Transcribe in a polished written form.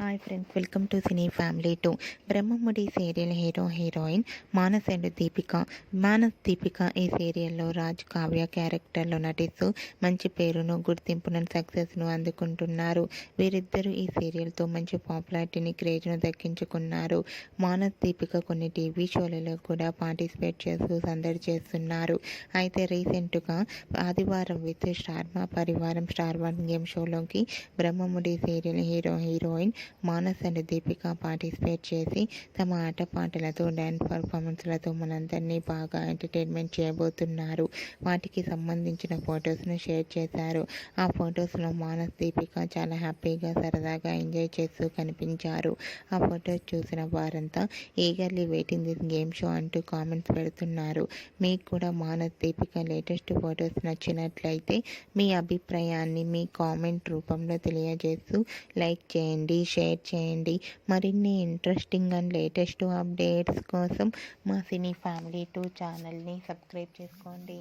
Hi friends, welcome to cine family 2. Brahmamudi serial hero heroine Manas and Deepika. Deepika ఈ సీరియల్లో రాజ్ కావ్య క్యారెక్టర్లో నటిస్తూ మంచి పేరును, గుర్తింపును, సక్సెస్ను అందుకుంటున్నారు. వీరిద్దరూ ఈ సీరియల్తో మంచి పాపులారిటీని, క్రేజ్ను దక్కించుకున్నారు. మానస్ దీపిక కొన్ని టీవీ షోలలో కూడా పార్టిసిపేట్ చేస్తూ సందడి చేస్తున్నారు. అయితే రీసెంట్గా ఆదివారం విత్ స్టార్ మా పరివారం స్టార్ 1 గేమ్ షోలోకి Brahmamudi serial hero heroine Manas and Deepika participate చేసి తమ ఆటపాటలతో, డ్యాన్స్ పర్ఫార్మెన్స్లతో మనందరినీ బాగా ఎంటర్టైన్మెంట్ చేయబోతున్నారు. వాటికి సంబంధించిన ఫొటోస్ను షేర్ చేశారు. ఆ ఫొటోస్లో మానస్, దీపిక చాలా హ్యాపీగా, సరదాగా ఎంజాయ్ చేస్తూ కనిపించారు. ఆ ఫొటోస్ చూసిన వారంతా eagerly waiting this game show అంటూ కామెంట్స్ పెడుతున్నారు. మీకు కూడా మానస్, దీపిక లేటెస్ట్ ఫొటోస్ నచ్చినట్లయితే మీ అభిప్రాయాన్ని మీ కామెంట్ రూపంలో తెలియజేస్తూ లైక్ చేయండి, షేర్ చేయండి. మరిన్ని ఇంట్రెస్టింగ్ అండ్ లేటెస్ట్ అప్డేట్స్ కోసం మా సినీ ఫ్యామిలీ 2 ఛానల్ని సబ్స్క్రైబ్ చేసుకోండి.